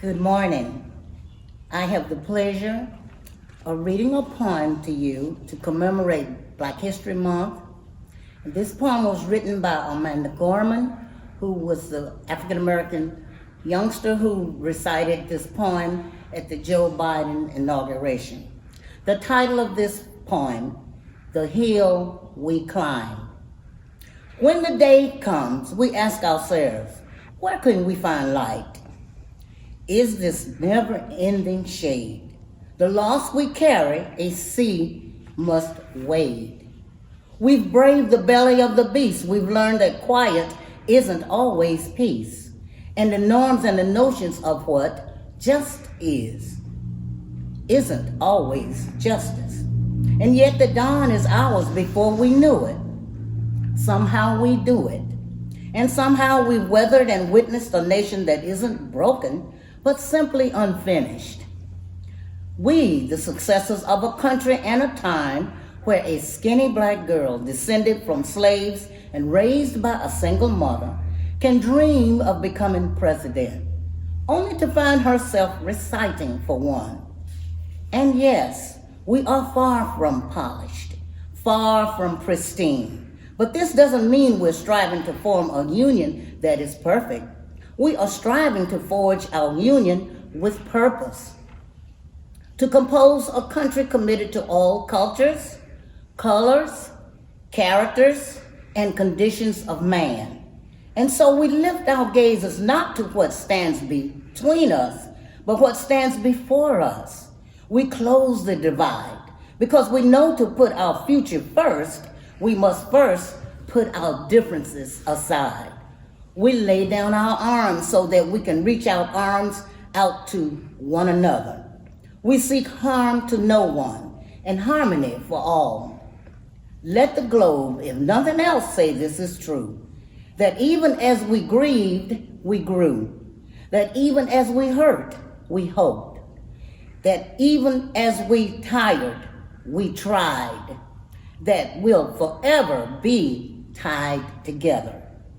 Good morning. I have the pleasure of reading a poem to you to commemorate Black History Month. This poem was written by Amanda Gorman, who was the African-American youngster who recited this poem at the Joe Biden inauguration. The title of this poem, The Hill We Climb. When the day comes, we ask ourselves, where can we find light? Is this never-ending shade? The loss we carry, a sea must wade. We've braved the belly of the beast. We've learned that quiet isn't always peace. And the norms and the notions of what just isn't always justice. And yet the dawn is ours before we knew it. Somehow we do it. And somehow we've weathered and witnessed a nation that isn't broken, but simply unfinished. We, the successors of a country and a time where a skinny black girl descended from slaves and raised by a single mother can dream of becoming president, only to find herself reciting for one. And yes, we are far from polished, far from pristine, but this doesn't mean we're striving to form a union that is perfect. We are striving to forge our union with purpose, to compose a country committed to all cultures, colors, characters, and conditions of man. And so we lift our gazes not to what stands between us, but what stands before us. We close the divide because we know to put our future first, we must first put our differences aside. We lay down our arms so that we can reach our arms out to one another. We seek harm to no one and harmony for all. Let the globe, if nothing else, say this is true, that even as we grieved, we grew, that even as we hurt, we hoped, that even as we tired, we tried, that we'll forever be tied together.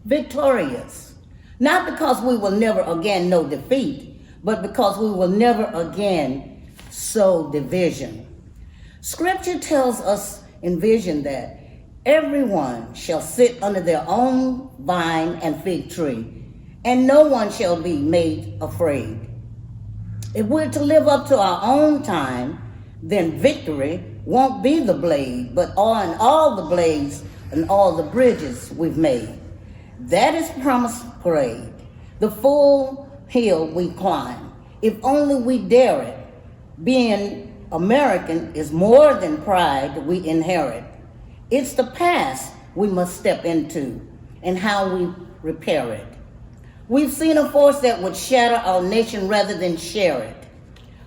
Victorious, not because we will never again know defeat, but because we will never again sow division. Scripture tells us in vision that everyone shall sit under their own vine and fig tree, and no one shall be made afraid. If we're to live up to our own time, then victory won't be the blade, but on all the blades and all the bridges we've made. That is promised parade, the full hill we climb, if only we dare it. Being American is more than pride we inherit. It's the past we must step into and how we repair it. We've seen a force that would shatter our nation rather than share it,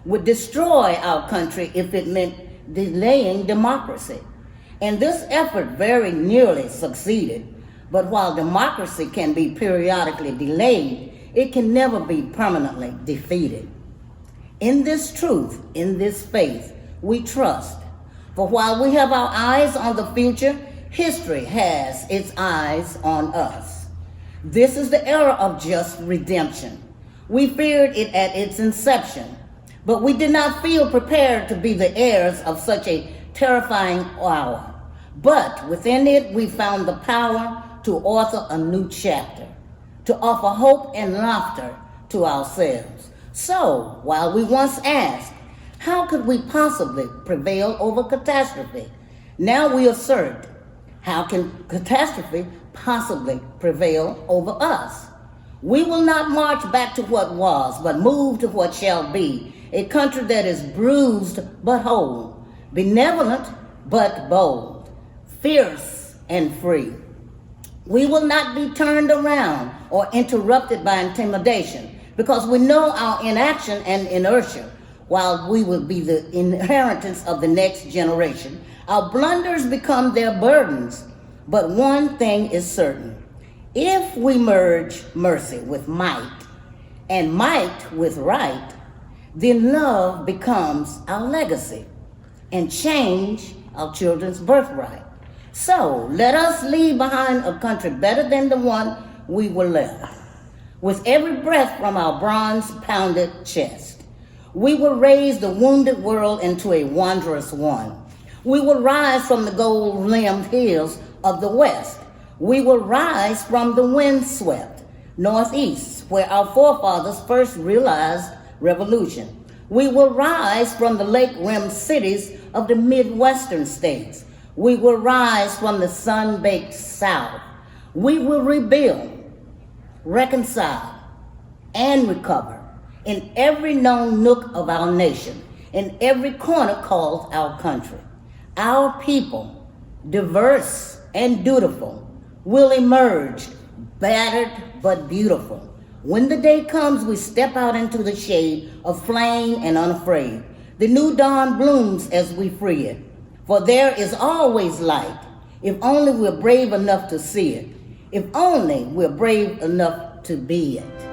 would destroy our country if it meant delaying democracy. And this effort very nearly succeeded. But while democracy can be periodically delayed, it can never be permanently defeated. In this truth, in this faith, we trust. For while we have our eyes on the future, history has its eyes on us. This is the era of just redemption. We feared it at its inception, but we did not feel prepared to be the heirs of such a terrifying hour. But within it, we found the power to author a new chapter, to offer hope and laughter to ourselves. So, while we once asked, how could we possibly prevail over catastrophe? Now we assert, how can catastrophe possibly prevail over us? We will not march back to what was, but move to what shall be, a country that is bruised but whole, benevolent but bold, fierce and free. We will not be turned around or interrupted by intimidation because we know our inaction and inertia, while we will be the inheritance of the next generation. Our blunders become their burdens, but one thing is certain. If we merge mercy with might and might with right, then love becomes our legacy and change our children's birthright. So let us leave behind a country better than the one we were left. with every breath from our bronze-pounded chest. We will raise the wounded world into a wondrous one. We will rise from the gold-limbed hills of the west. We will rise from the windswept northeast, where our forefathers first realized revolution. We will rise from the lake-rimmed cities of the Midwestern states. We will rise from the sun-baked South. We will rebuild, reconcile, and recover in every known nook of our nation, in every corner called our country. Our people, diverse and dutiful, will emerge battered but beautiful. When the day comes, we step out into the shade of flame and unafraid. The new dawn blooms as we free it. For there is always light, if only we're brave enough to see it. If only we're brave enough to be it.